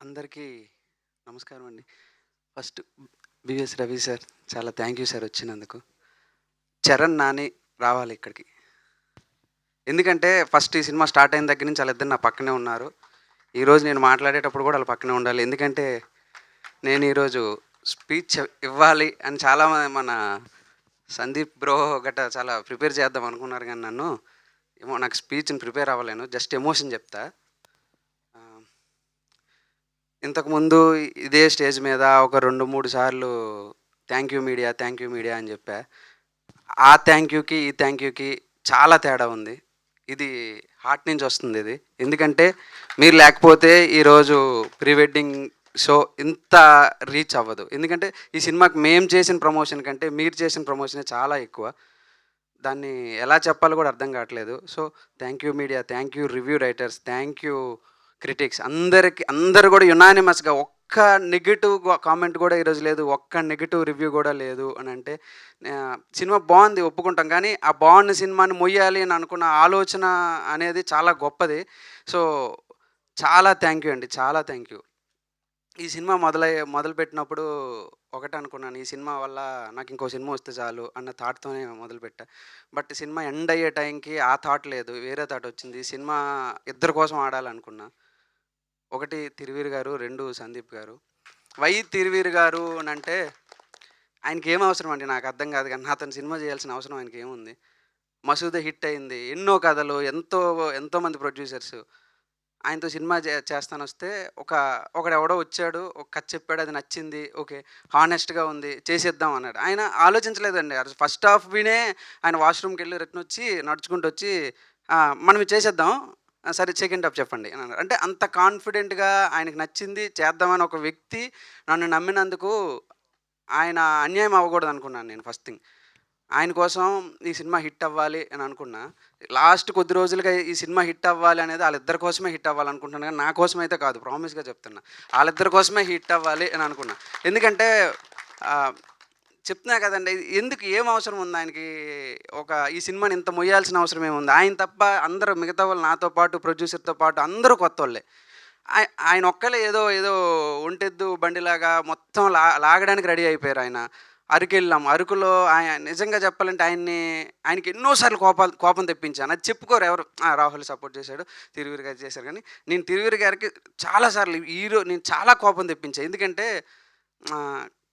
అందరికీ నమస్కారం అండి. ఫస్ట్ బిఎస్ రవి సార్ చాలా థ్యాంక్ యూ సార్ వచ్చినందుకు. చరణ్, నాని రావాలి ఇక్కడికి. ఎందుకంటే ఫస్ట్ ఈ సినిమా స్టార్ట్ అయిన దగ్గర నుంచి వాళ్ళిద్దరు నా పక్కనే ఉన్నారు. ఈరోజు నేను మాట్లాడేటప్పుడు కూడా వాళ్ళ పక్కనే ఉండాలి. ఎందుకంటే నేను ఈరోజు స్పీచ్ ఇవ్వాలి అని చాలా మన సందీప్ బ్రో గట్రా చాలా ప్రిపేర్ చేద్దాం అనుకున్నారు, కానీ నన్ను ఏమో నాకు స్పీచ్ని ప్రిపేర్ అవ్వలేను. జస్ట్ ఎమోషన్ చెప్తా. ఆ, ఇంతకుముందు ఇదే స్టేజ్ మీద ఒక 2, 3 సార్లు థ్యాంక్ యూ మీడియా అని చెప్పా. ఆ థ్యాంక్ యూకి ఈ థ్యాంక్ యూకి చాలా తేడా ఉంది. ఇది హార్ట్ నుంచి వస్తుంది ఇది. ఎందుకంటే మీరు లేకపోతే ఈరోజు ప్రీ వెడ్డింగ్ షో ఇంత రీచ్ అవ్వదు. ఎందుకంటే ఈ సినిమాకి మేము చేసిన ప్రమోషన్ కంటే మీరు చేసిన ప్రమోషనే చాలా ఎక్కువ. దాన్ని ఎలా చెప్పాలో కూడా అర్థం కావట్లేదు. So thank you media, thank you review writers, thank you critics, అందరూ కూడా యునానిమస్గా ఒక్క నెగిటివ్ కామెంట్ కూడా ఈరోజు లేదు, ఒక్క నెగిటివ్ రివ్యూ కూడా లేదు అని అంటే సినిమా బాగుంది ఒప్పుకుంటాం, కానీ ఆ బాగున్న సినిమాని మొయ్యాలి అని అనుకున్న ఆలోచన అనేది చాలా గొప్పది. సో చాలా థ్యాంక్ యూ అండి, చాలా థ్యాంక్ యూ. ఈ సినిమా మొదలుపెట్టినప్పుడు ఒకటే అనుకున్నాను, ఈ సినిమా వల్ల నాకు ఇంకో సినిమా వస్తే చాలు అన్న థాట్తోనే మొదలుపెట్టా. బట్ సినిమా ఎండ్ అయ్యే టైంకి ఆ థాట్ లేదు, వేరే థాట్ వచ్చింది. ఈ సినిమా ఇద్దరి కోసం ఆడాలనుకున్నా. ఒకటి తిరువీరు గారు, 2 సందీప్ గారు. వై తిరువీరు గారు అని అంటే ఆయనకి ఏం అవసరం అండి నాకు అర్థం కాదు, కానీ అతను సినిమా చేయాల్సిన అవసరం ఆయనకి ఏముంది? మసూద హిట్ అయింది, ఎన్నో కథలు, ఎంతోమంది ప్రొడ్యూసర్స్. ఆయనతో సినిమా చేస్తానొస్తే ఒకడెవడో వచ్చాడు, ఒక కథ చెప్పాడు, అది నచ్చింది, ఓకే హానెస్ట్గా ఉంది, చేసేద్దాం అన్నాడు. ఆయన ఆలోచించలేదండి. ఫస్ట్ హాఫ్ వినే ఆయన వాష్రూమ్కి వెళ్ళి రిటర్న్ వచ్చి నడుచుకుంటూ వచ్చి మనం ఇది చేసేద్దాం, సరే సెకండ్ హాఫ్ చెప్పండి అని అన్నాడు. అంటే అంత కాన్ఫిడెంట్గా ఆయనకు నచ్చింది చేద్దామని ఒక వ్యక్తి నన్ను నమ్మినందుకు ఆయన అన్యాయం అవ్వకూడదు అనుకున్నాను నేను. ఫస్ట్ థింగ్, ఆయన కోసం ఈ సినిమా హిట్ అవ్వాలి అని అనుకున్నా. లాస్ట్ కొద్ది రోజులుగా ఈ సినిమా హిట్ అవ్వాలి అనేది వాళ్ళిద్దరి కోసమే హిట్ అవ్వాలనుకుంటున్నాను, కానీ నా కోసం అయితే కాదు, ప్రామిస్గా చెప్తున్నా. వాళ్ళిద్దరి కోసమే హిట్ అవ్వాలి అని అనుకున్నా. ఎందుకంటే చెప్తున్నా కదండి, ఎందుకు ఏం అవసరం ఉంది ఆయనకి ఈ సినిమాని ఇంత మొయ్యాల్సిన అవసరం ఏముంది? ఆయన తప్ప అందరూ మిగతా వాళ్ళు, నాతో పాటు ప్రొడ్యూసర్తో పాటు అందరూ కొత్త వాళ్ళే. ఆయన ఒక్కలే ఏదో ఏదో ఒంటెద్దు బండిలాగా మొత్తం లాగడానికి రెడీ అయిపోయారు. ఆయన అరకెళ్ళాం. అరకులో నిజంగా చెప్పాలంటే ఆయనకి ఎన్నోసార్లు కోపం తెప్పించాను. అది చెప్పుకోరు ఎవరు. రాహుల్ సపోర్ట్ చేశాడు, తిరువీరు గారు చేశారు, కానీ నేను తిరువీరు గారికి చాలాసార్లు నేను చాలా కోపం తెప్పించాను. ఎందుకంటే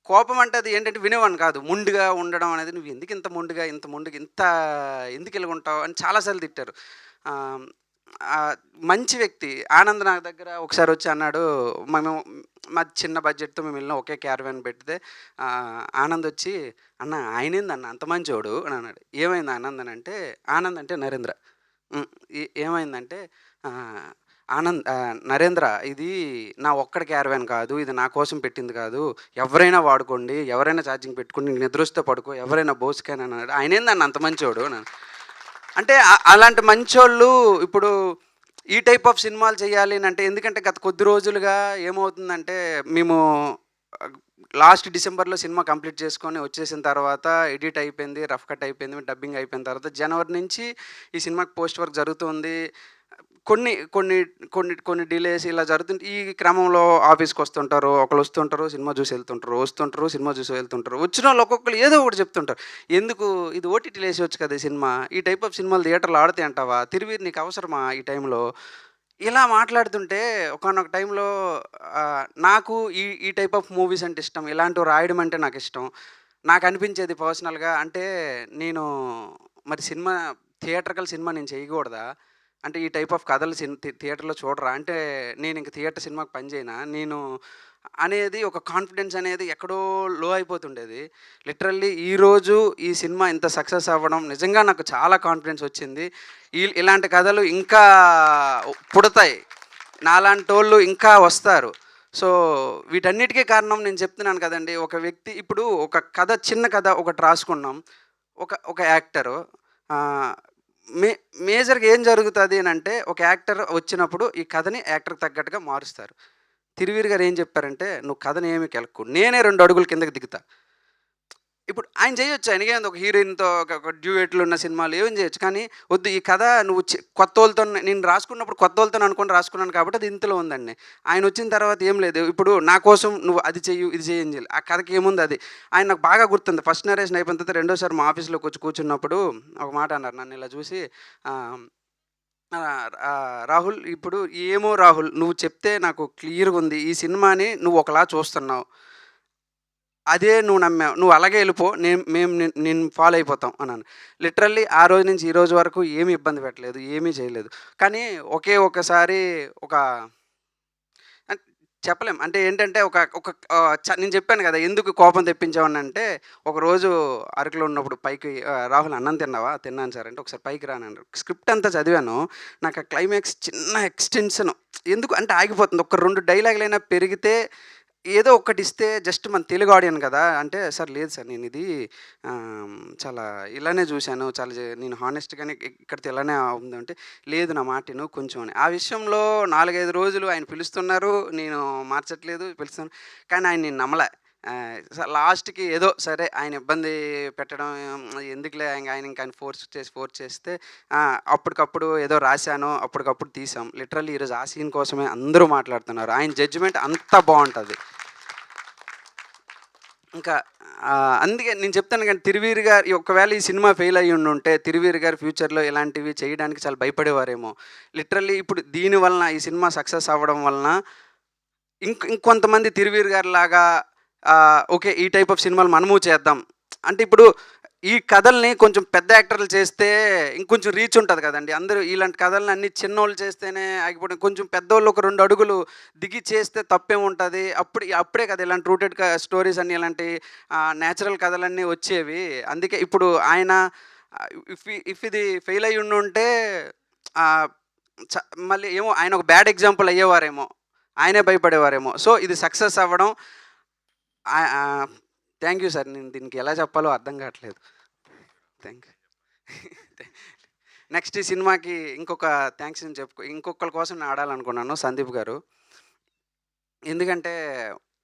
కోపం అంటే అది ఏంటంటే వినేవాడిని కాదు, మొండిగా ఉండడం అనేది. నువ్వు ఎందుకు ఇంత మొండిగా ఎందుకు ఇలాగుంటావు అని చాలాసార్లు తిట్టారు. మంచి వ్యక్తి ఆనంద్ నా దగ్గర ఒకసారి వచ్చి అన్నాడు, మా చిన్న బడ్జెట్తో మేము వెళ్ళిన ఒకే క్యారవాన్ పెడితే ఆనంద్ వచ్చి, అన్న ఆయనేందన్న అంత మంచోడు అని అన్నాడు. ఏమైంది ఆనంద్ అని అంటే, ఆనంద్ అంటే నరేంద్ర. ఏమైందంటే నరేంద్ర, ఇది నా ఒక్కడి క్యారవాన్ కాదు, ఇది నా కోసం పెట్టింది కాదు, ఎవరైనా వాడుకోండి, ఎవరైనా ఛార్జింగ్ పెట్టుకుని నీకు నిద్రొస్తే పడుకో, ఎవరైనా బోసుకాని అన్నాడు. ఆయనేందన్న అంత మంచోడు అని. అంటే అలాంటి మంచోళ్ళు ఇప్పుడు ఈ టైప్ ఆఫ్ సినిమాలు చేయాలి అని అంటే, ఎందుకంటే గత కొద్ది రోజులుగా ఏమవుతుందంటే, మేము లాస్ట్ డిసెంబర్లో సినిమా కంప్లీట్ చేసుకొని వచ్చేసిన తర్వాత ఎడిట్ అయిపోయింది, రఫ్ కట్ అయిపోయింది, డబ్బింగ్ అయిపోయిన తర్వాత జనవరి నుంచి ఈ సినిమాకి పోస్ట్ వర్క్ జరుగుతుంది. కొన్ని కొన్ని కొన్ని కొన్ని డిలేస్ ఇలా జరుగుతుంటే, ఈ క్రమంలో ఆఫీస్కి వస్తుంటారు, ఒకళ్ళు వస్తుంటారు, సినిమా చూసి వస్తుంటారు, సినిమా చూసి వెళ్తుంటారు. వచ్చిన వాళ్ళు ఒక్కొక్కరు ఏదో ఒకటి చెప్తుంటారు. ఎందుకు ఇది ఓటీటీలో వేసేయచ్చు కదా ఈ సినిమా, ఈ టైప్ ఆఫ్ సినిమాలు థియేటర్లో ఆడితే అంటావా, తిరువీరు నీకు అవసరమా ఈ టైంలో, ఇలా మాట్లాడుతుంటే ఒకానొక టైంలో నాకు ఈ టైప్ ఆఫ్ మూవీస్ అంటే ఇష్టం, ఇలాంటివి రాయడం అంటే నాకు ఇష్టం. నాకు అనిపించేది పర్సనల్గా అంటే, నేను మరి థియేటర్కల్ సినిమా నేను చేయకూడదా? అంటే ఈ టైప్ ఆఫ్ కథలు థియేటర్లో చూడరా? అంటే నేను ఇంక థియేటర్ సినిమాకి పని చేయనా నేను అనేది ఒక కాన్ఫిడెన్స్ అనేది ఎక్కడో లో అయిపోతుండేది. లిటరల్లీ ఈరోజు ఈ సినిమా ఇంత సక్సెస్ అవ్వడం నిజంగా నాకు చాలా కాన్ఫిడెన్స్ వచ్చింది. ఇలాంటి కథలు ఇంకా పుడతాయి, నాలాంటోళ్ళు ఇంకా వస్తారు. సో వీటన్నిటికీ కారణం నేను చెప్తున్నాను కదండి. ఒక వ్యక్తి ఇప్పుడు ఒక కథ, చిన్న కథ ఒకటి రాసుకున్నాం, ఒక యాక్టరు మేజర్‌గా ఏం జరుగుతుంది అని అంటే, ఒక యాక్టర్ వచ్చినప్పుడు ఈ కథని యాక్టర్‌కి తగ్గట్టుగా మారుస్తారు. తిరువీరు గారు ఏం చెప్పారంటే, నువ్వు కథని ఏమి కెలక్కు, నేనే 2 అడుగులు కిందకి దిగుతా. ఇప్పుడు ఆయన చేయొచ్చు. ఆయనకేముంది ఒక హీరోయిన్‌తో ఒక డ్యూయెట్లు ఉన్న సినిమాలు ఏమైనా చేయొచ్చు. కానీ వద్దు ఈ కథ నువ్వు కొత్తోళ్ళతో నేను రాసుకున్నప్పుడు కొత్తోళ్ళతోని అనుకోని రాసుకున్నాను కాబట్టి అది ఇంతలో ఉందండి. ఆయనొచ్చిన తర్వాత ఏం లేదు. ఇప్పుడు నా కోసం నువ్వు అది చెయ్యు, ఇది చెయ్యి అని చేయాలి. ఆ కథకి ఏముంది అది. ఆయన నాకు బాగా గుర్తుంది. ఫస్ట్ నరేషన్ అయిపోయిన తర్వాత రెండోసారి మా ఆఫీస్‌లోకి వచ్చి కూర్చున్నప్పుడు ఒక మాట అన్నారు. నన్ను ఇలా చూసి ఆహ్, రాహుల్ ఇప్పుడు ఏమో రాహుల్ నువ్వు చెప్తే నాకు క్లియర్‌గుంది. ఈ సినిమాని నువ్వు ఒకలా చూస్తున్నావు. అదే నువ్వు నమ్మావు. నువ్వు అలాగే ఎళ్ళిపో. మేము నిన్ను ఫాలో అయిపోతాం అన్నాను. లిటరల్లీ ఆ రోజు నుంచి ఈ రోజు వరకు ఏమి ఇబ్బంది పెట్టలేదు. ఏమీ చేయలేదు. కానీ ఒకే ఒక్కసారి ఒక అన్ చెప్పలేం. అంటే ఏంటంటే ఒక ఒక నేను చెప్పాను గదా! ఎందుకు కోపం తెప్పించావనంటే, ఒకరోజు అరకులో ఉన్నప్పుడు పైకి "రాహుల్ అన్నం తిన్నావా?" "తిన్నాను సార్" అంటే, "ఒకసారి పైకి రా" అన్నారు. స్క్రిప్ట్ అంతా చదివాను. నాకు ఆ క్లైమాక్స్ చిన్న ఎక్స్‌టెన్షన్ ఎందుకు అంటే ఆగిపోతుంది. ఒక 2 డైలాగులైనా పెరిగితే ఏదో ఒక్కటిస్తే జస్ట్ మన తెలుగు ఆడియన్ గదా! అంటే, "సార్ లేదు సార్ నేనిది చాలా ఇలానే జూసాను. చాలా నేను హానెస్ట్‌గానే ఇక్కడితో ఇలానే ఉందంటే" "లేదు నా మాట ఇను కొంచెం" అని. ఆ విషయంలో 4, 5 రోజులు ఆయన పిలుస్తున్నారు. నేను మార్చట్లేదు. పిలుస్తున్నాను. కానీ ఆయన నేను నమ్మలా. లాస్ట్‌కి ఏదో సరే ఆయన ఇబ్బంది పెట్టడం ఎందుకులే ఆయన ఇంక ఆయన ఫోర్స్ చేస్తే అప్పటికప్పుడు ఏదో రాశాను. అప్పటికప్పుడు తీసాం. లిటరల్లీ ఈరోజు ఆ సీన్ కోసమే అందరూ మాట్లాడుతున్నారు. ఆయన జడ్జ్‌మెంట్ అంత బావుంటది. ఇంకా అందుకే నేను చెప్తాను గానీ 'తిరువీరు' గారు ఒకవేళ ఈ సినిమా ఫెయిల్ అయ్యుండుంటే 'తిరువీరు' గారు ఫ్యూచర్‌లో ఇలాంటివి చేయడానికి చాలా భయపడేవారేమో. లిటరల్లీ ఇప్పుడు దీని వలన ఈ సినిమా సక్సెస్ అవ్వడం వలన ఇంకొంతమంది 'తిరువీరు' గారిలాగా ఓకే. ఈ టైప్ ఆఫ్ సినిమాలు మనము చేద్దాం. అంటే ఇప్పుడు ఈ కథల్ని కొంచెం పెద్ద యాక్టర్లు చేస్తే ఇంకొంచెం రీచ్ ఉంటది కదండీ. అందరూ ఇలాంటి కథల్ని అన్ని చిన్నోళ్ళు చేస్తేనే ఆగిపోవడం. కొంచెం పెద్దోళ్ళు ఒక 2 అడుగులు దిగి చేస్తే తప్పేముంటది. అప్పుడే కదా ఇలాంటి రూటెడ్ స్టోరీస్ అన్నీ ఇలాంటి నేచురల్ కథలన్నీ వచ్చేవి. అందుకే ఇప్పుడు ఆయన ఇఫ్ ఇది ఫెయిల్ అయ్యి ఉండుంటే ఆహ్, చ మళ్ళీ ఏమో ఆయన ఒక బ్యాడ్ ఎగ్జాంపుల్ అయ్యేవారేమో. ఆయనే భయపడేవారేమో. సో, ఇది సక్సెస్ అవ్వడం థ్యాంక్ యూ సార్. నేను దీనికి ఎలా చెప్పాలో అర్థం కావట్లేదు. Thank you. నెక్స్ట్ ఈ సినిమాకి ఇంకొక థాంక్స్ అని ఇంకొకళ్ళ కోసం నేను ఆడాలనుకున్నాను 'సందీప్' గారు. ఎందుకంటే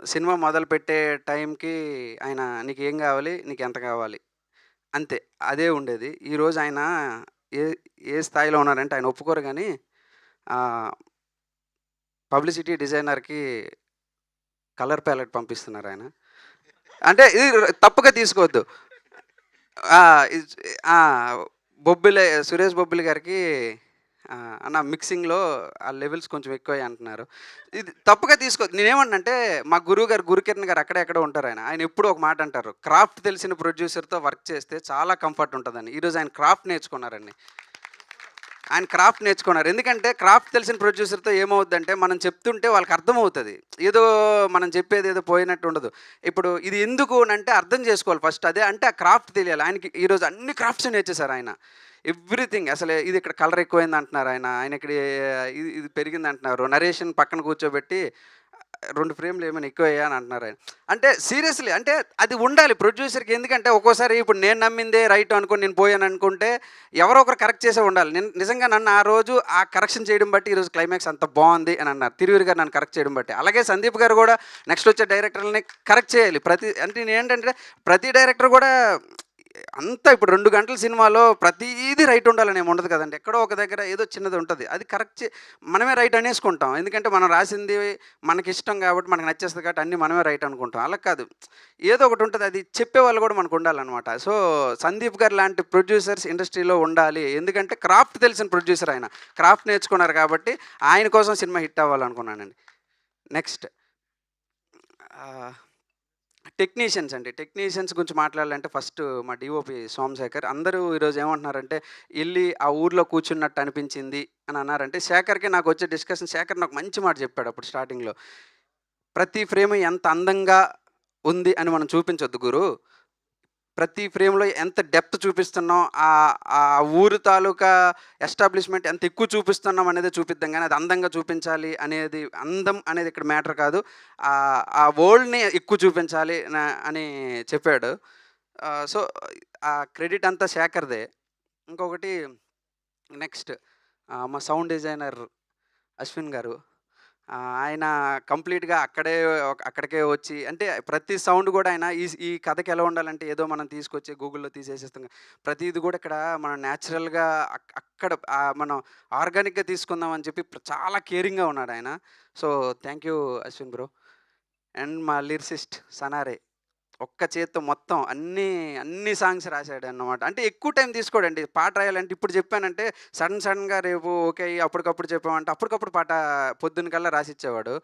సినిమా మొదలుపెట్టే టైంకి ఆయన "నీకేం కావాలి? నీకెంత కావాలి?" అంతే. అదే ఉండేది. ఈరోజు ఆయన ఏ ఏ స్థాయిలో ఉన్నారంటే ఆయన ఒప్పుకోరు గానీ ఆహ్, పబ్లిసిటీ డిజైనర్‌కి కలర్ ప్యాలెట్ పంపిస్తున్నారాయన. అంటే ఇది తప్పుగా తీసుకోవద్దు. ఆ! ఇజ్ ఆ! సురేష్ బొబ్బిలి గారికి అన్న మిక్సింగ్‌లో ఆ లెవెల్స్ కొంచెం ఎక్కువయ్యాయి అంటున్నారు. ఇది తప్పుగా తీసుకోవద్దు. నేనేమన్నానంటే మా గురువు గారు గురుకిరణ్ గారు అక్కడే ఎక్కడో ఉంటారాయన. ఆయన ఎప్పుడూ ఒక మాట అంటారు. క్రాఫ్ట్ తెలిసిన ప్రొడ్యూసర్‌తో వర్క్ చేస్తే చాలా కంఫర్ట్ ఉంటదని. ఈరోజు ఆయన క్రాఫ్ట్ నేర్చుకున్నారండి. ఆయన క్రాఫ్ట్ నేర్చుకున్నారు. ఎందుకంటే క్రాఫ్ట్ తెలిసిన ప్రొడ్యూసర్‌తో ఏమవుద్దంటే మనం చెప్తుంటే వాళ్ళకి అర్థమవుతది. ఏదో మనం చెప్పేది ఏదో పోయినట్టు ఉండదు. ఇప్పుడు ఇది ఎందుకు అనంటే అర్థం చేసుకోవాలి ఫస్ట్. అదే అంటే ఆ క్రాఫ్ట్ తెలియాలి. ఆయనకి ఈరోజు అన్ని క్రాఫ్ట్స్ నేర్చేసారు ఆయన. ఎవ్రీథింగ్ అసలు ఇది ఇక్కడ కలర్ ఎక్కువైంది అంటున్నారు ఆయన. ఆయన ఇక్కడ ఇది ఇది పెరిగింది అంటున్నారు. నరేషన్ పక్కన కూర్చోబెట్టి 2 ఫ్రేమ్‌లు ఏమైనా ఎక్కువయ్యాయా అని అంటున్నారాయన. అంటే సీరియస్‌లీ అంటే అది ఉండాలి ప్రొడ్యూసర్‌కి. ఎందుకంటే ఒక్కోసారి ఇప్పుడు నేను నమ్మిందే రైట్ అనుకోని నేను పోయాననుకుంటే ఎవరో ఒకరు కరెక్ట్ చేసే ఉండాలి. నిజంగా నన్ను ఆ రోజు ఆ కరెక్షన్ చేయడం బట్టి ఈరోజు క్లైమాక్స్ అంత బావుంది అని అన్నారు. తిరువీరు గారు నన్ను కరెక్ట్ చేయడం బట్టి. అలాగే సందీప్ గారు గూడా నెక్స్ట్ వచ్చే డైరెక్టర్‌లని కరెక్ట్ చేయాలి. అంటే నేనేంటంటే ప్రతి డైరెక్టర్ గూడా అంతా ఇప్పుడు 2 గంటల సినిమాలో ప్రతీది రైట్ ఉండాలని ఏమి ఉండదు కదండీ. ఎక్కడో ఒక దగ్గర ఏదో చిన్నది ఉంటది. అది కరెక్ట్ మనమే రైట్ అనేసుకుంటాం. ఎందుకంటే మనం రాసింది మనకిష్టం కాబట్టి, మనకు నచ్చేస్తది కాబట్టి అన్నీ మనమే రైట్ అనుకుంటాం. అలా కాదు. ఏదో ఒకటి ఉంటది. అది చెప్పేవాళ్ళు కూడా మనకు ఉండాలనమాట. సో, సందీప్ గారు లాంటి ప్రొడ్యూసర్స్ ఇండస్ట్రీలో ఉండాలి. ఎందుకంటే క్రాఫ్ట్ తెలిసిన ప్రొడ్యూసర్ ఆయన. క్రాఫ్ట్ నేర్చుకున్నారు కాబట్టి ఆయన కోసం సినిమా హిట్ అవ్వాలనుకున్నానండి. నెక్స్ట్ ఆహ్ టెక్నీషియన్స్ అండి. టెక్నీషియన్స్ గురించి మాట్లాడాలంటే ఫస్ట్ మా డీఓపీ సోమశేఖర్. అందరూ ఈరోజు ఏమంటున్నారంటే, "ఎళ్లి ఆ ఊర్లో కూర్చున్నట్టు అనిపించింది" అని అన్నారంటే, శేఖర్‌కి నాకొచ్చే డిస్కషన్ శేఖర్ నాకు మంచి మాట చెప్పాడు అప్పుడు స్టార్టింగ్‌లో. "ప్రతి ఫ్రేమ్ ఎంత అందంగా ఉంది అని మనం చూపించొద్దు గురు. ప్రతి ఫ్రేమ్‌లో ఎంత డెప్త్ చూపిస్తున్నాం, ఆ ఊరు తాలూకా ఎస్టాబ్లిష్‌మెంట్ ఎంత ఎక్కువ చూపిస్తున్నాం అనేదే చూపిద్దాం గానీ, అది అందంగా చూపించాలి అనేది అందం అనేది ఇక్కడ మ్యాటర్ కాదు. ఆ వరల్డ్‌ని ఎక్కువ చూపించాలి అని చెప్పాడు. సో, ఆ క్రెడిట్ అంతా శేఖర్‌దే. ఇంకొకటి నెక్స్ట్ మా సౌండ్ డిజైనర్ అశ్విన్ గారు. ఆయన కంప్లీట్‌గా అక్కడికే వచ్చి అంటే ప్రతి సౌండ్ గూడా ఆయన ఈ కథకి ఎలా ఉండాలంటే ఏదో మనం తీసుకొచ్చి గూగుల్‌లో తీసేసేస్తాం. ప్రతీది గూడా ఇక్కడ మనం నేచురల్‌గా అక్కడ మనం ఆర్గానిక్‌గా తీసుకుందాం అని చెప్పి చాలా కేరింగ్‌గా ఉన్నాడాయన. So, thank you Ashwin bro. And మా లిరిసిస్ట్ సనారే. ఒక్క చేత్తో మొత్తం అన్ని సాంగ్స్ రాసాడన్నమాట. అంటే ఎక్కువ టైం తీసుకోడండి. పాట రాయాలంటే ఇప్పుడు చెప్పానంటే సడెన్‌గా రేపు ఓకే అయ్యి అప్పటికప్పుడు చెప్పామంటే అప్పటికప్పుడు పాట పొద్దున కల్లా రాసిచ్చేవాడు.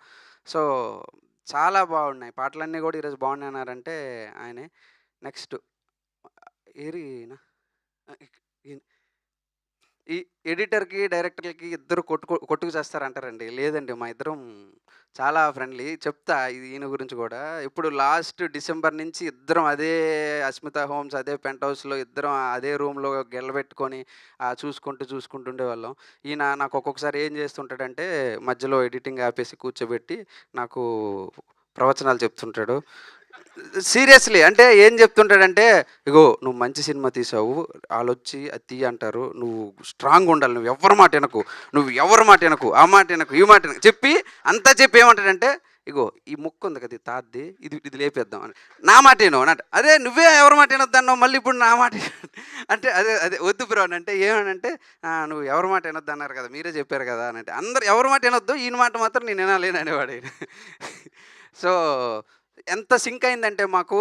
సో, చాలా బాగున్నాయి. పాటలన్నీ గూడా ఈరోజు బాగున్నాయన్నారంటే ఆయనే. నెక్స్ట్ ఈయన ఈ ఎడిటర్‌కి, డైరెక్టర్‌లకి ఇద్దరు కొట్టుకు చస్తారంటారండి. లేదండి మా ఇద్దరం చాలా ఫ్రెండ్లీ. చెప్తా ఈయన గురించి గూడా. ఇప్పుడు లాస్ట్ డిసెంబర్ నుంచి ఇద్దరం అదే అస్మిత హోమ్స్, అదే పెంట్ హౌస్‌లో ఇద్దరం అదే రూమ్‌లో గెలబెట్టుకొని చూసుకుంటూ ఉండేవాళ్ళం. ఈయన నాకు ఒక్కొక్కసారి ఏం చేస్తుంటాడంటే మధ్యలో ఎడిటింగ్ ఆపేసి కూర్చోబెట్టి నాకు ప్రవచనాలు చెప్తుంటాడు. సీరియస్‌లీ. అంటే ఏం చెప్తుంటాడంటే, "ఇగో నువ్వు మంచి సినిమా తీసావు. ఆళ్ళొచ్చి అది తీయి అంటారు. నువ్వు స్ట్రాంగుండాలి. నువ్వు ఎవ్వరి మాట ఇనకు. నువ్వు ఎవరి మాట ఇనకు. ఆ మాట ఇనకు, ఈ మాట ఇనకు" చెప్పి అంతా చెప్పి ఏమంటాడంటే, "ఇగో ఈ ముక్కుంది కదా! ఈ తాతది. ఇది లేపేద్దాం" అని. నా మాట ఇను అనంట. అరే! నువ్వే ఎవరి మాట ఇనొద్దన్నావు. మళ్ళీ ఇప్పుడు నా మాట అంటే అదే వద్దు బ్రో అనంటే ఏమనంటే, "నువ్వు ఎవరి మాట ఇనొద్దన్నారు కదా! మీరే చెప్పారు కదా!" అనంటే. అందరు ఎవరి మాట ఇనొద్దు. ఈయన మాట మాత్రం నేను ఇనాలి అనేవాడు ఈయన. సో ఎంత సింక్ అయిందంటే మాకు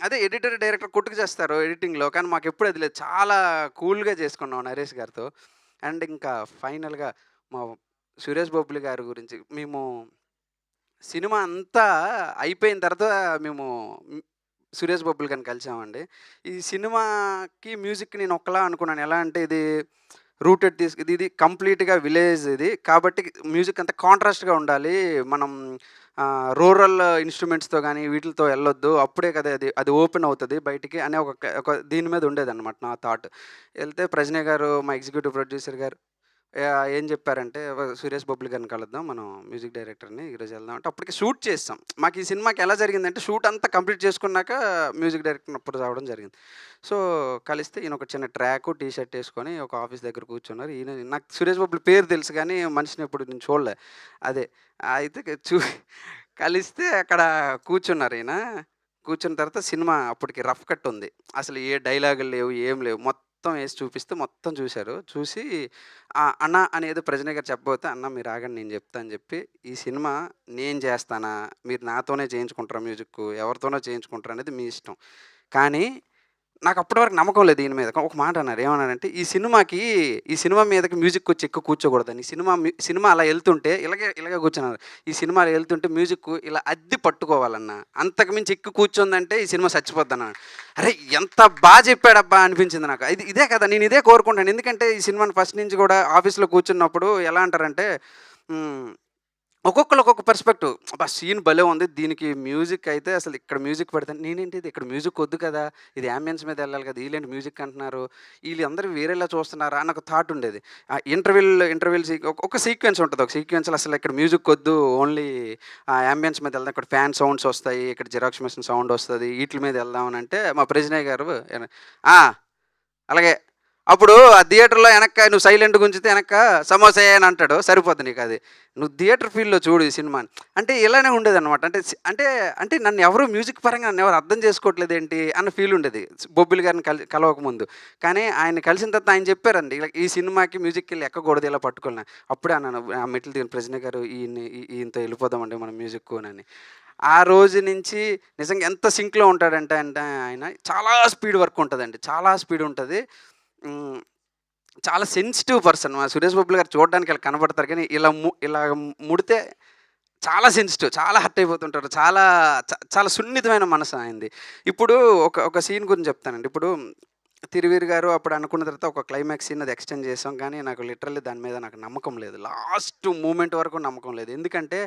అదే ఎడిటర్, డైరెక్టర్ కొట్టుకు చేస్తారు ఎడిటింగ్‌లో. కానీ మాకెప్పుడు అది లేదు. చాలా కూల్‌గా చేసుకున్నాం నరేష్ గారితో. అండ్ ఇంకా ఫైనల్‌గా మా సురేష్ బొబ్బిలి గారి గురించి మేము సినిమా అంతా అయిపోయిన తర్వాత మేము సురేష్ బొబ్బిలి గారిని కలిసామండి. ఈ సినిమాకి మ్యూజిక్ నేను ఒకలా అనుకున్నాను. ఎలా అంటే ఇది రూటెడ్ ఇది కంప్లీట్‌గా విలేజ్ ఇది. కాబట్టి మ్యూజిక్ అంతా కాంట్రాస్ట్‌గా ఉండాలి. మనం రూరల్ ఇన్‌స్ట్రుమెంట్స్‌తో గాని వీటిలతో ఎళ్ళొద్దు. అప్పుడే కదా అది ఓపెన్ అవుతది బయటికి అనే ఒక దీని మీద ఉండేదన్నమాట నా థాట్. ఎళ్తే ప్రజ్ఞ గారు మా ఎగ్జిక్యూటివ్ ప్రొడ్యూసర్ గారు ఏం చెప్పారంటే, సురేష్ బొబ్బిలి గారిని కలుద్దాం మనం మ్యూజిక్ డైరెక్టర్‌ని ఈరోజు వెళ్దాం" అంటే అప్పటికి షూట్ చేసాం. మాకు ఈ సినిమాకి ఎలా జరిగిందంటే షూట్ అంతా కంప్లీట్ చేసుకున్నాక మ్యూజిక్ డైరెక్టర్‌ని అప్పుడు రావడం జరిగింది. సో, కలిస్తే ఈయన ఒక చిన్న ట్రాకు, టీ షర్ట్ ఏసుకొని ఒక ఆఫీస్ దగ్గర కూర్చున్నారు. నాకు సురేష్ బొబ్బిలి పేరు తెలుసు గానీ మనిషిని ఎప్పుడు నేను చూడలే. అదే అయితే కలిస్తే అక్కడ కూర్చున్నారు ఈయన. కూర్చున్న తర్వాత సినిమా అప్పటికి రఫ్ కట్ ఉంది. అసలు ఏ డైలాగులు లేవు, ఏం లేవు. మొత్తం ఏసి చూపిస్తే మొత్తం చూసారు. చూసి అన్న అనేదో ప్రజ్ఞ గారు చెప్పబోతే, "అన్న మీరు ఆగండి నేను చెప్తా" అని చెప్పి, "ఈ సినిమా నేను చేస్తానా? మీరు నాతోనే చేయించుకుంటారా మ్యూజిక్కు? ఎవరితోనో చేయించుకుంటారా అనేది మీ ఇష్టం. కానీ నాకు అప్పటి వరకు నమ్మకం లేదు దీని మీద." ఒక మాట అన్నారు. ఏమన్నారంటే, ఈ సినిమా మీదకి మ్యూజిక్కొచ్చి ఎక్కువ కూర్చోకూడదని. సినిమా అలా ఎళ్తుంటే ఇలాగే కూర్చున్నారు. ఈ సినిమా అలా ఎళ్తుంటే మ్యూజిక్కు ఇలా అద్ది పట్టుకోవాలన్నా. అంతకు మించి ఎక్కువ కూర్చుందంటే ఈ సినిమా చచ్చిపోద్దన్నాను. అరే! ఎంత చెప్పాడబ్బా అనిపించింది నాకు. ఇదే కదా! నేను ఇదే కోరుకుంటాను. ఎందుకంటే ఈ సినిమాని ఫస్ట్ నుంచి కూడా ఆఫీస్‌లో కూర్చున్నప్పుడు ఎలా అంటారంటే హ్మ్. ఒక్కొక్కళ్ళు ఒక్కొక్క పర్స్పెక్టివ్. అబ్బా! సీన్ భలే ఉంది. దీనికి మ్యూజిక్ అయితే అసలు ఇక్కడ మ్యూజిక్ పెడితే నేనేంటిది ఇక్కడ మ్యూజిక్ వద్దు కదా! ఇది యాంబియన్స్ మీద ఎళ్ళాలి కదా! ఈళ్ళేంటి మ్యూజిక్ అంటున్నారు. ఈళ్ళందరూ వేరేలా చూస్తున్నారా అని ఒక థాట్ ఉండేది. ఇంటర్వెల్ ఒక సీక్వెన్స్ ఉంటది. ఒక సీక్వెన్స్‌లో అసలు ఇక్కడ మ్యూజిక్ వద్దు. ఓన్లీ యాంబియన్స్ మీద ఎళ్దాం. ఇక్కడ ఫ్యాన్ సౌండ్స్ వస్తాయి. ఇక్కడ జిరాక్స్ మెషిన్ సౌండ్ వస్తది. ఈట్లి మీద ఎళ్దాం అని అంటే మా ప్రెజినెంట్ గారు ఆ! అలాగే. అప్పుడు ఆ థియేటర్‌లో నువ్వు సైలెంట్‌గా ఉంచితే సమోసాయే అని అంటాడు. సరిపోద్ది నీకది. నువ్వు థియేటర్ ఫీల్‌లో చూడు ఈ సినిమాని. అంటే ఇలానే ఉండేదనమాట. అంటే నన్ను ఎవరు మ్యూజిక్ పరంగా నన్నెవరు అర్థం చేసుకోవట్లేదేంటి అన్న ఫీల్ ఉండేది. బొబ్బిలి గారిని కలవక ముందు. కానీ ఆయన్ని కలిసిన తర్వాత ఆయన చెప్పారండి. ఇలా ఈ సినిమాకి మ్యూజిక్‌కెళ్ళి ఎక్కకూడదు ఇలా పట్టుకోవాలని. అప్పుడే అన్నాను ఆ మెట్లు దిగిన ప్రజ్ఞ గారు ఈయనతో వెళ్ళిపోదామండి మనం మ్యూజిక్కునని. ఆ రోజు నుంచి నిజంగా ఎంత సింక్‌లో ఉంటాడంటే ఆయన చాలా స్పీడ్ వర్క్ ఉంటదండి. చాలా స్పీడ్ ఉంటది. హ్మ్. చాలా సెన్సిటివ్ పర్సన్. మా సురేష్ బాబులు గారు చూడడానికి ఇలా కనపడతారు కానీ, ఇలా ముడితే చాలా సెన్సిటివ్. చాలా హర్ట్ అయిపోతుంటారు. చాలా సున్నితమైన మనసు ఆయనది. ఇప్పుడు ఒక సీన్ గురించి చెప్తానండి. ఇప్పుడు 'తిరువీర్' గారు అప్పుడు అనుకున్న తర్వాత ఒక క్లైమాక్స్ సీన్ అది ఎక్స్‌టెండ్ చేసాం. కానీ నాకు లిటరల్లీ దాని మీద నాకు నమ్మకం లేదు. లాస్ట్ మూమెంట్ వరకు నమ్మకం లేదు. ఎందుకంటే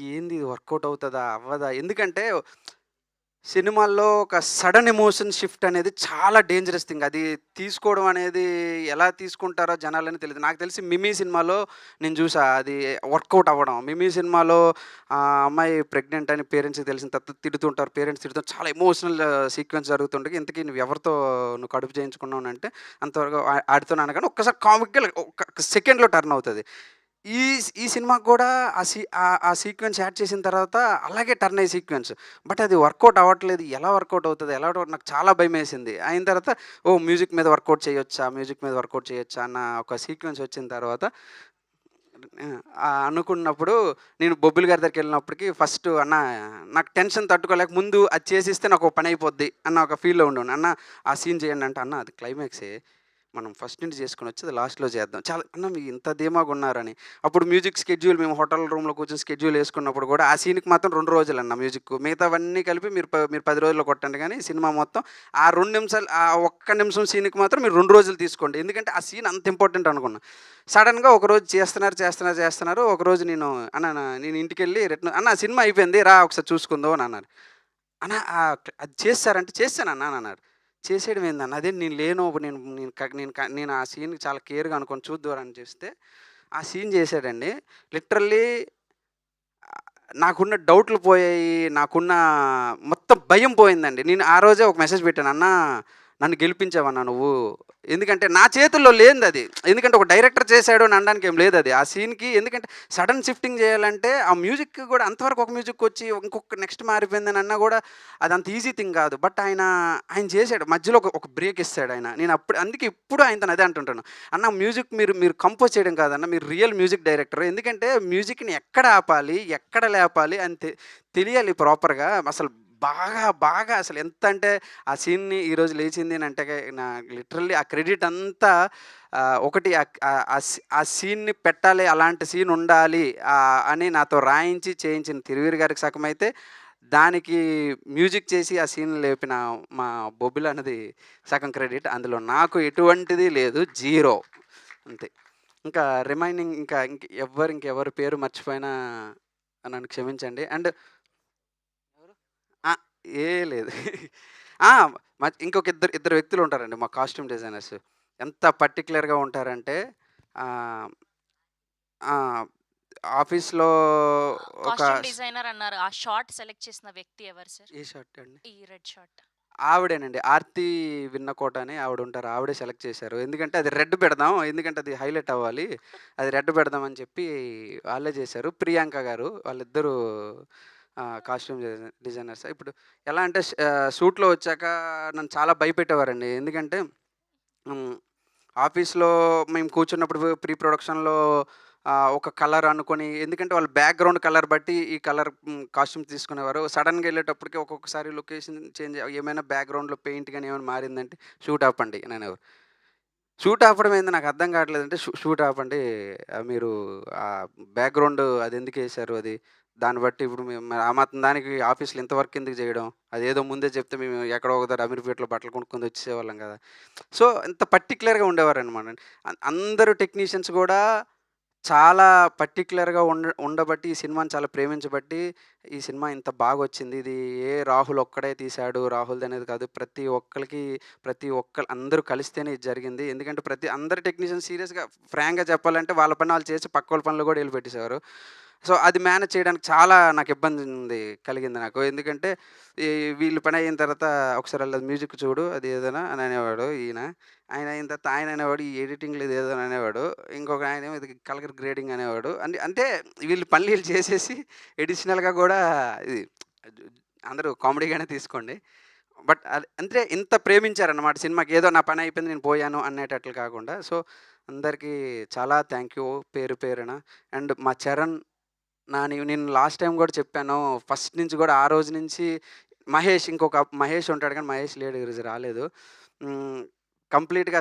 ఏంది ఇది వర్కౌట్ అవుతదా? అవ్వదా? ఎందుకంటే సినిమాల్లో ఒక సడన్ ఎమోషన్ షిఫ్ట్ అనేది చాలా డేంజరస్ థింగ్. అది తీసుకోవడం అనేది ఎలా తీసుకుంటారో జనాలని తెలీదు. నాకు తెలిసి 'మిమీ' సినిమాలో నేను చూసా అది వర్కౌట్ అవ్వడం. 'మిమీ' సినిమాలో అమ్మాయి ప్రెగ్నెంట్ అని పేరెంట్స్‌కి తెలిసిన తర్వాత తిడుతుంటారు. పేరెంట్స్ తిడుతుంటే చాలా ఎమోషనల్ సీక్వెన్స్ జరుగుతుండగా ఇంతకీ నువ్వు కడుపు చేయించుకున్నావు అంటే అంతవరకు ఆడితోనే అనగానే ఒక్కసారి కామిక్‌గా ఒక సెకండ్‌లో టర్న్ అవుతది. ఈ సినిమాకి కూడా ఆ సీక్వెన్స్ యాడ్ చేసిన తర్వాత అలాగే టర్న్ అయ్యే సీక్వెన్స్. బట్ అది వర్కౌట్ అవ్వట్లేదు. ఎలా వర్కౌట్ అవుతది? ఎలా నాకు చాలా భయమేసింది. అయిన తర్వాత ఓహ్! మ్యూజిక్ మీద వర్కౌట్ చేయొచ్చా? మ్యూజిక్ మీద వర్కౌట్ చేయొచ్చా? అన్న ఒక సీక్వెన్స్ వచ్చిన తర్వాత అనుకున్నప్పుడు నేను బొబ్బిలి గారి దగ్గరికెళ్ళినప్పటికి ఫస్ట్ అన్న నాకు టెన్షన్ తట్టుకోలేక ముందు అది చేసిస్తే నాకు ఒక పని అయిపోద్ది అన్న ఒక ఫీల్‌లో ఉండేవాడిని. అన్న ఆ సీన్ చేయండి అంటే, అన్న అది క్లైమాక్సే. మనం ఫస్ట్ నుంచి చేసుకొనొచ్చి అది లాస్ట్‌లో చేద్దాం. చాలా అన్న మీరు ఇంత ధీమాగున్నారని. అప్పుడు మ్యూజిక్ స్కెడ్యూల్ మేము హోటల్ రూమ్‌లో కూర్చొని స్కెడ్యూల్ యేసుకున్నప్పుడు కూడా ఆ సీన్‌కి మాత్రం 2 రోజులన్న మ్యూజిక్కు. మిగతావన్నీ కలిపి మీరు 10 రోజుల్లో కొట్టండి గానీ సినిమా మొత్తం ఆ 2 నిమిషాలు ఆ ఒక్క నిమిషం సీన్‌కి మాత్రం మీరు 2 రోజులు తీసుకోండి. ఎందుకంటే ఆ సీన్ అంత ఇంపార్టెంట్ అనుకున్నా. సడెన్‌గా ఒకరోజు చేస్తున్నారు. ఒకరోజు నేను ఇంటికెళ్ళి "అన్న సినిమా అయిపోయింది. రా ఒకసారి చూసుకుందువు" అని అన్నారు. అన్న అది చేసేసారంటే "చేసేసానన్నా" అని అన్నారు. చేసేయడం ఏందన్న? అదేంటి నేను లేను. నేను నేను క నేను క నేను ఆ సీన్‌కి చాలా కేర్‌గా అనుకోని చూద్దువురా అని చేస్తే, ఆ సీన్ చేసాడండి. లిటరల్లీ నాకున్న డౌట్లు పోయాయి. నాకున్న మొత్తం భయం పోయిందండి. నేను ఆ రోజే ఒక మెసేజ్ పెట్టాను. "అన్నా నన్ను గెలిపించావన్నా నువ్వు." ఎందుకంటే నా చేతుల్లో లేనిదది. ఎందుకంటే ఒక డైరెక్టర్ చేసాడు అని అనడానికి ఏం లేదది. ఆ సీన్‌కి ఎందుకంటే సడెన్ షిఫ్టింగ్ చేయాలంటే ఆ మ్యూజిక్ కూడా అంతవరకు ఒక మ్యూజికొచ్చి ఇంకొక నెక్స్ట్ మారిపోయిందని అన్నా కూడా అదంత ఈజీ థింగ్ కాదు. బట్ ఆయన చేసాడు. మధ్యలో ఒక బ్రేక్ ఇస్తాడాయన. నేను అప్పుడు అందుకే ఇప్పుడు ఆయనతోని అదే అంటుంటాను. అన్న మ్యూజిక్ మీరు మీరు కంపోజ్ చేయడం కాదన్న. మీరు రియల్ మ్యూజిక్ డైరెక్టర్. ఎందుకంటే మ్యూజిక్‌ని ఎక్కడ ఆపాలి, ఎక్కడ లేపాలి అని తెలియాలి ప్రాపర్‌గా. అసలు బాగా అసలు ఎంత అంటే ఆ సీన్‌ని ఈరోజు లేచింది అంటే లిటరల్లీ ఆ క్రెడిట్ అంతా ఒకటి ఆ సీన్‌ని పెట్టాలి. అలాంటి సీన్ ఉండాలి అని నాతో రాయించి చేయించిన 'తిరువీరు' గారికి సగమైతే, దానికి మ్యూజిక్ చేసి ఆ సీన్ లేపిన మా బొబ్బిలి అన్నది సగం క్రెడిట్. అందులో నాకు ఎటువంటిది లేదు. జీరో అంతే. ఇంకా రిమైనింగ్ ఇంకెవరి పేరు మర్చిపోయినా నన్ను క్షమించండి. అండ్ ఆ! లేదు. ఆ! ఇంకొక ఇద్దరు వ్యక్తులుంటారండి మా కాస్ట్యూమ్ డిజైనర్స్. ఎంత పర్టిక్యులర్‌గా ఉంటారంటే ఆహ్, ఆ! ఆఫీస్‌లో ఒక కాస్ట్యూమ్ స్ డిజైనర్ అన్నారు. ఆ షార్ట్ సెలెక్ట్ చేసిన వ్యక్తి ఎవరు సార్? ఏ షర్ట్ అండి? ఈ రెడ్ షార్ట్. ఆవిడేనండి. 'ఆర్తి విన్నకోట' అని ఆవిడుంటారు. ఆవిడే సెలెక్ట్ చేశారు. ఎందుకంటే అది రెడ్ పెడదాం. ఎందుకంటే అది హైలైట్ అవ్వాలి. అది రెడ్ పెడదాం అని చెప్పి వాళ్ళే చేశారు. ప్రియాంక గారు వాళ్ళిద్దరూ కాస్ట్యూమ్ డిజైనర్స్. ఇప్పుడు ఎలా అంటే షూట్‌లో వచ్చాక నన్ను చాలా భయపెట్టేవారండి. ఎందుకంటే హ్మ్. ఆఫీస్‌లో మేము కూర్చున్నప్పుడు ప్రీ ప్రొడక్షన్‌లో ఒక కలర్ అనుకోని ఎందుకంటే వాళ్ళు బ్యాక్‌గ్రౌండ్ కలర్ బట్టి ఈ కలర్ కాస్ట్యూమ్ తీసుకునేవారు. సడెన్‌గా ఎళ్ళేటప్పటికి ఒక్కొక్కసారి లొకేషన్ చేంజ్ ఏమైనా బ్యాక్‌గ్రౌండ్‌లో పెయింట్ గాని ఏమైనా మారిందంటే షూట్ ఆపండి అనేవారు. షూట్ ఆపడం ఏంది నాకు అర్థం కావట్లేదంటే షూట్ ఆపండి. మీరు బ్యాక్‌గ్రౌండ్ అదెందుకేశారు అది? దాన్ని బట్టి ఇప్పుడు మేము మరి ఆ మాత్రం దానికి ఆఫీస్‌లో ఇంత వర్క్ ఎందుకు చేయడం? అదేదో ముందే చెప్తే మేము ఎక్కడో ఒక దగ్గర అమీర్పేటలో బట్టలు కొనుక్కొని వచ్చేసేవాళ్ళం కదా! సో, ఇంత పర్టిక్యులర్‌గా ఉండేవారనమాట. అందరూ టెక్నీషియన్స్ గూడా చాలా పర్టిక్యులర్‌గా ఉండబట్టి ఈ సినిమాని చాలా ప్రేమించబట్టి ఈ సినిమా ఇంత బాగొచ్చింది. ఇది రాహుల్ ఒక్కడే తీశాడు. రాహుల్‌దనేది కాదు. ప్రతి ఒక్కళ్ళు అందరూ కలిస్తేనే ఇది జరిగింది. ఎందుకంటే అందరు టెక్నీషియన్స్ సీరియస్‌గా ఫ్రాంక్‌గా చెప్పాలంటే వాళ్ళ పని వాళ్ళు చేసి పక్కోళ్ళ పనులు గూడా ఎళ్ళిపెట్టేసేవారు. సో, అది మేనేజ్ చేయడానికి చాలా నాకు కలిగింది నాకు. ఎందుకంటే ఈ వీళ్ళ పని అయిన తర్వాత ఒకసారి ఆళ్ళ మ్యూజిక్ చూడు అది ఏదైనా అని అనేవాడు ఈయన. ఆయన అయిన తర్వాత ఆయన అనేవాడు ఈ ఎడిటింగ్‌లో ఇది ఏదో అని అనేవాడు. ఇంకొక ఆయనేమో ఇది కలర్ గ్రేడింగ్ అనేవాడు. అంటే వీళ్ళు పనులు ఈళ్ళు చేసేసి అడిషనల్‌గా గూడా ఇది అందరూ కామెడీగానే తీసుకోండి. బట్ అది అంటే ఇంత ప్రేమించారన్నమాట సినిమాకి. ఏదో నా పని అయిపోయింది నేను పోయాను అనేటట్లు కాకుండా. సో, అందరికీ చాలా థాంక్ యూ పేరు పేరున. అండ్ మా చరణ్ నేను లాస్ట్ టైమ్ గూడా చెప్పాను. ఫస్ట్ నుంచి గూడా ఆ రోజు నుంచి మహేష్ ఉంటాడు కానీ మహేష్ లేడు ఈరోజు రాలేదు. హ్మ్. కంప్లీట్‌గా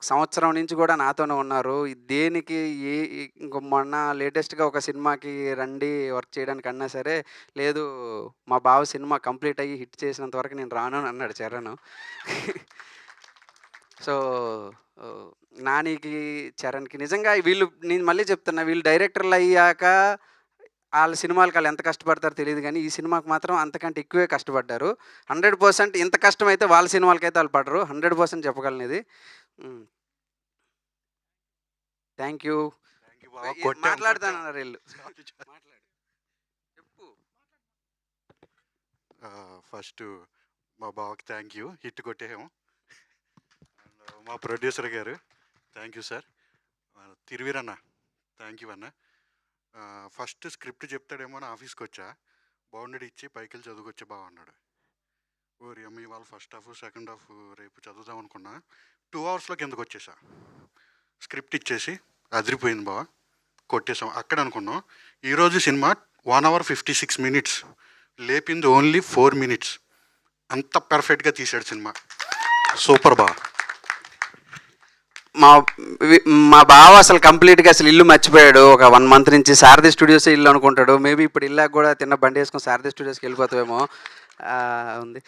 సంవత్సరం నుంచి గూడా నాతోనే ఉన్నారు. దేనికి ఏ ఈ ఇంక మొన్న లేటెస్ట్‌గా ఒక సినిమాకి రండి వర్క్ చేయడానికన్నా సరే, లేదు మా బావ సినిమా కంప్లీట్ అయ్యి హిట్ చేసినంత వరకు నేను రాను అని అన్నాడు చరణ్. సో, ఓహ్, నానికి, చరణ్‌కి నిజంగా నేను మళ్ళీ చెప్తున్నా వీళ్ళు డైరెక్టర్‌లయ్యాక ఆళ్ళ సినిమాలకి ఆళ్ళెంత కష్టపడతారో తెలీదు గానీ, ఈ సినిమాకి మాత్రం అంతకంటే ఎక్కువే కష్టపడ్డారు. 100% ఇంత కష్టమైతే వాళ్ళ సినిమాలకైతే ఆళ్ళు పడరు. 100% చెప్పగలనిది. హ్మ్. Thank you. థ్యాంక్ యూ బావ. కొట్టాం. మాట్లాడతానన్నారు ఈళ్ళు. మాట్లాడు. చెప్పు. ఫస్టు మా బావకి థ్యాంక్ యూ. హిట్ కొట్టేసాము. అండ్ మా ప్రొడ్యూసర్ గారు థ్యాంక్ యూ సార్. తిరువీరన్న థ్యాంక్ యూ అన్న. ఫస్ట్ స్క్రిప్ట్ చెప్తాడేమో అని ఆఫీస్కి వచ్చా, బౌండరీ ఇచ్చి పైకి వెళ్ళి చదువుకొచ్చే బావ అన్నాడు. ఓరి అమ్మ ఇవాళ ఫస్ట్ హాఫ్ సెకండ్ హాఫ్ రేపు చదువుదాం అనుకున్నా. 2 అవర్స్లో కిందకు వచ్చేసా. స్క్రిప్ట్ ఇచ్చేసి అదిరిపోయింది బావ, కొట్టేసాం అక్కడ అనుకున్నాం. ఈరోజు సినిమా 1 hour 56 minutes, లేపింది ఓన్లీ 4 minutes. అంత పర్ఫెక్ట్గా తీసాడు సినిమా. సూపర్ బా. మా మా బావ అసలు కంప్లీట్గా అసలు ఇల్లు మర్చిపోయాడు. ఒక 1 month నుంచి సారథి స్టూడియోస్ ఇల్లు అనుకుంటాడు. మేబీ ఇప్పుడు ఇల్లాక కూడా తిన్న బండి వేసుకొని సారథి స్టూడియోస్కి వెళ్ళిపోతామేమో ఉంది.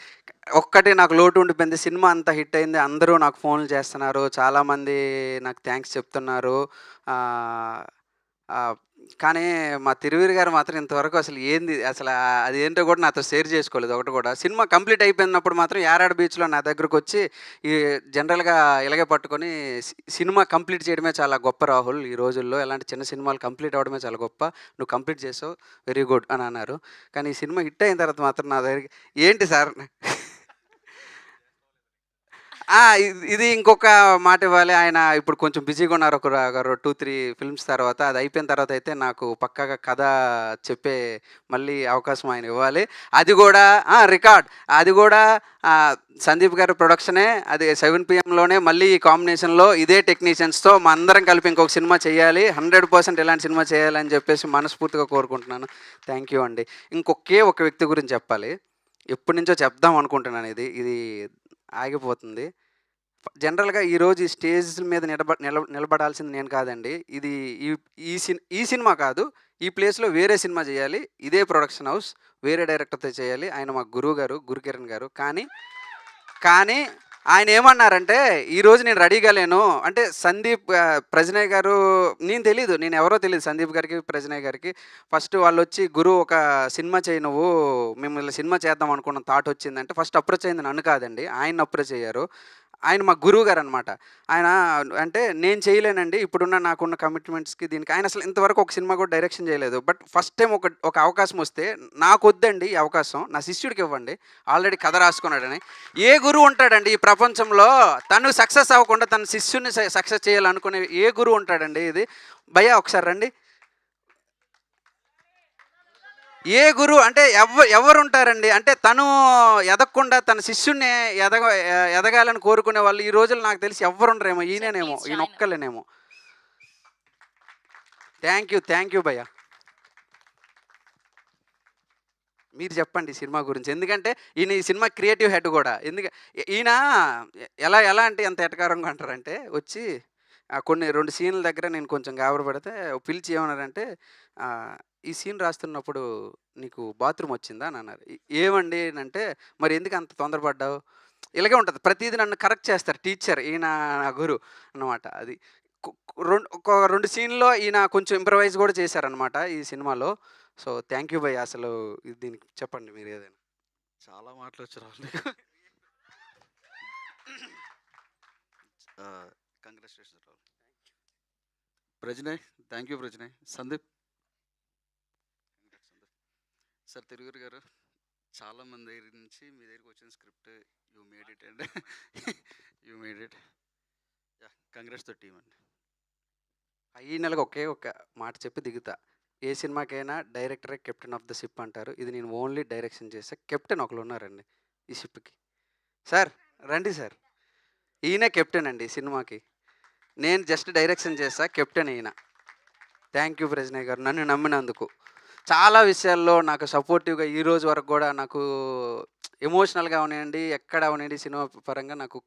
ఒక్కటి నాకు లోటు ఉండిపోయింది. సినిమా అంత హిట్ అయింది, అందరూ నాకు ఫోన్లు చేస్తున్నారు, చాలామంది నాకు థ్యాంక్స్ చెప్తున్నారు. కానీ మా తిరువీరు గారు మాత్రం ఇంతవరకు అసలు ఏంది అసలు అది ఏంటో కూడా నాతో షేర్ చేసుకోలేదు ఒకటి కూడా. సినిమా కంప్లీట్ అయిపోయినప్పుడు మాత్రం యారాడ బీచ్లో నా దగ్గరకు వచ్చి ఈ జనరల్గా ఇలాగే పట్టుకొని సినిమా కంప్లీట్ చేయడమే చాలా గొప్ప రాహుల్, ఈ రోజుల్లో ఇలాంటి చిన్న సినిమాలు కంప్లీట్ అవ్వడమే చాలా గొప్ప, నువ్వు కంప్లీట్ చేసావు, వెరీ గుడ్ అని అన్నారు. కానీ ఈ సినిమా హిట్ అయిన తర్వాత మాత్రం నా దగ్గరికి ఏంటి సార్ ఇది ఇంకొక మాట ఇవ్వాలి. ఆయన ఇప్పుడు కొంచెం బిజీగా ఉన్నారు. ఒక 2-3 ఫిల్మ్స్ తర్వాత, అది అయిపోయిన తర్వాత అయితే నాకు పక్కాగా కథ చెప్పే మళ్ళీ అవకాశం ఆయన ఇవ్వాలి. అది కూడా రికార్డ్, అది కూడా సందీప్ గారి ప్రొడక్షనే, అది 7 PM మళ్ళీ ఈ కాంబినేషన్లో ఇదే టెక్నీషియన్స్తో మా అందరం కలిపి ఇంకొక సినిమా చేయాలి, 100% ఇలాంటి సినిమా చేయాలని చెప్పేసి మనస్ఫూర్తిగా కోరుకుంటున్నాను. థ్యాంక్ యూ అండి. ఇంకొకే ఒక వ్యక్తి గురించి చెప్పాలి, ఎప్పటి నుంచో చెప్దాం అనుకుంటున్నాను, ఇది ఆగిపోతుంది. జనరల్గా ఈరోజు ఈ స్టేజ్ మీద నిలబడాల్సింది నేను కాదండి. ఇది ఈ సినిమా కాదు, ఈ ప్లేస్లో వేరే సినిమా చేయాలి, ఇదే ప్రొడక్షన్ హౌస్ వేరే డైరెక్టర్తో చేయాలి. ఆయన మా గురువు గారు, గురుకిరణ్ గారు. కానీ ఆయన ఏమన్నారంటే, ఈరోజు నేను రెడీగా లేను అంటే, సందీప్ ప్రజనయ్ గారు, నేను ఎవరో తెలియదు సందీప్ గారికి ప్రజనయ్ గారికి. ఫస్ట్ వాళ్ళు వచ్చి, గురు ఒక సినిమా చేయి, నువ్వు మిమ్మల్ని సినిమా చేద్దాం అనుకున్న థాట్ వచ్చిందంటే ఫస్ట్ అప్రోచ్ అయింది నన్ను కాదండి, ఆయన అప్రోచ్ అయ్యారు. ఆయన మా గురువు గారు అనమాట. ఆయన అంటే నేను చేయలేనండి ఇప్పుడున్న నాకున్న కమిట్మెంట్స్కి దీనికి. ఆయన అసలు ఇంతవరకు ఒక సినిమా కూడా డైరెక్షన్ చేయలేదు. బట్ ఫస్ట్ టైం ఒక అవకాశం వస్తే, నాకు వద్దండి ఈ అవకాశం, నా శిష్యుడికి ఇవ్వండి, ఆల్రెడీ కథ రాసుకున్నాడని. ఏ గురువు ఉంటాడండి ఈ ప్రపంచంలో తను సక్సెస్ అవ్వకుండా తన శిష్యుని సక్సెస్ చేయాలనుకునే ఏ గురువు ఉంటాడండి? ఇది భయ్యా ఒకసారి రండి. ఏ గురువు అంటే ఎవరు ఉంటారండి? అంటే తను ఎదగకుండా తన శిష్యుణ్ణి ఎదగాలని కోరుకునే వాళ్ళు ఈ రోజులు నాకు తెలిసి ఎవ్వరు ఉండరేమో, ఈయనేమో, ఈయన ఒక్కలేనేమో. థ్యాంక్ యూ భయ్యా. మీరు చెప్పండి ఈ సినిమా గురించి, ఎందుకంటే ఈయన ఈ సినిమా క్రియేటివ్ హెడ్ కూడా. ఈయన ఎలా అంటే ఎంత ఎటకారంగా అంటారంటే, వచ్చి కొన్ని 2 సీన్ల దగ్గర నేను కొంచెం గాబరపడితే పిలిచి ఏమన్నారంటే, ఈ సీన్ రాస్తున్నప్పుడు నీకు బాత్రూమ్ వచ్చిందా అని అన్నారు. ఏమండి అంటే, మరి ఎందుకు అంత తొందరపడ్డావు? ఇలాగే ఉంటుంది ప్రతిదీ, నన్ను కరెక్ట్ చేస్తారు టీచర్, ఈయన నా గురు అనమాట. అది ఒక 2 సీన్లో ఈయన కొంచెం ఇంప్రవైజ్ కూడా చేశారనమాట ఈ సినిమాలో. సో థ్యాంక్ యూ భయ్య. అసలు దీనికి చెప్పండి మీరు ఏదైనా. చాలా మాటలు వచ్చి Rahul. Congratulations Rahul. Prajanay, thank you Prajanay. Sandeep sir, తిరువురు గారు, చాలామంది దగ్గర నుంచి మీ దగ్గరికి వచ్చిన script, you made it yeah, congrats the team అండి. ఈ నెలకు ఒకే ఒక మాట చెప్పి దిగుతా. ఏ సినిమాకైనా డైరెక్టరే కెప్టెన్ ఆఫ్ ద షిప్ అంటారు. ఇది నేను ఓన్లీ డైరెక్షన్ చేసా. కెప్టెన్ ఒకరు ఉన్నారండి ఈ షిప్కి. సార్ రండి సార్, ఈయనే కెప్టెన్ అండి ఈ సినిమాకి. నేను జస్ట్ డైరెక్షన్ చేసా, కెప్టెన్ ఈయన. థ్యాంక్ యూ ప్రజనయ్ గారు, నన్ను నమ్మినందుకు. చాలా విషయాల్లో నాకు సపోర్టివ్గా ఈ రోజు వరకు కూడా నాకు ఎమోషనల్గా అవనివ్వండి, ఎక్కడ అవనివ్వండి, సినిమా పరంగా నాకు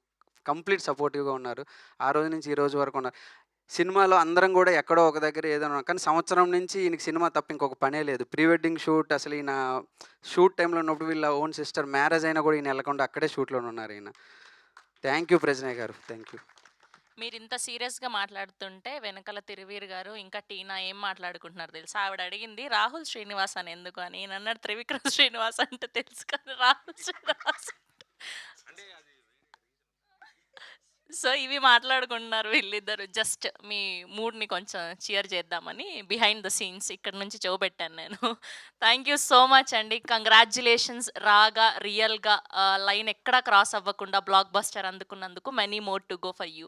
కంప్లీట్ సపోర్టివ్గా ఉన్నారు. ఆ రోజు నుంచి ఈ రోజు వరకు ఉన్నారు. సినిమాలో అందరం కూడా ఎక్కడో ఒక దగ్గర ఏదైనా, కానీ సంవత్సరం నుంచి ఈయనకి సినిమా తప్ప ఇంకొక పనే లేదు. ప్రీ వెడ్డింగ్ షూట్, అసలు ఈయన షూట్ టైంలో ఉన్నప్పుడు వీళ్ళ ఓన్ సిస్టర్ మ్యారేజ్ అయినా కూడా ఈయన వెళ్ళకుండా అక్కడే షూట్లోనే ఉన్నారు ఈయన. థ్యాంక్ యూ ప్రజనయ్ గారు, థ్యాంక్ యూ. మీరు ఇంత సీరియస్గా మాట్లాడుతుంటే వెనకాల తిరువీర్ గారు ఇంకా టీనా ఏం మాట్లాడుకుంటున్నారు తెలుసా? ఆవిడ అడిగింది రాహుల్ శ్రీనివాస్ అని ఎందుకు అని. నేను అన్నాడు త్రివిక్రమ్ శ్రీనివాస్ అంటే తెలుసు కానీ రాహుల్ శ్రీనివాస్. సో ఇవి మాట్లాడుకుంటున్నారు వీళ్ళిద్దరు. జస్ట్ మీ మూడ్ని కొంచెం చియర్ చేద్దామని బిహైండ్ ద సీన్స్ ఇక్కడ నుంచి చూపెట్టాను నేను. థ్యాంక్ యూ సో మచ్ అండి. కంగ్రాచ్యులేషన్స్. రాగా రియల్గా లైన్ ఎక్కడా క్రాస్ అవ్వకుండా బ్లాక్ బస్టర్ అందుకున్నందుకు many more to go for you.